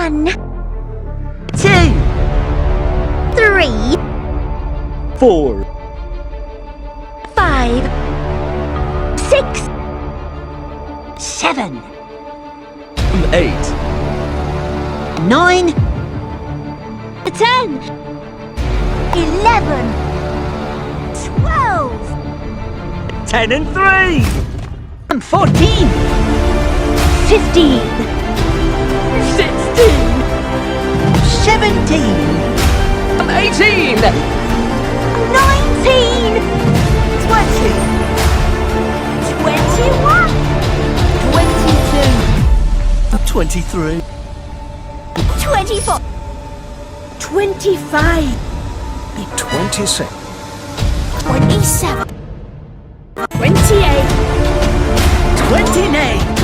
1, 2, 3, 4, 5, 6, 7, 8, 9, 10, 11, 12, 10 and 3, and 14, 15, 16, 17, and 18, 19, 20, 21, 23, 24, 25, 26, 27, 28, 29,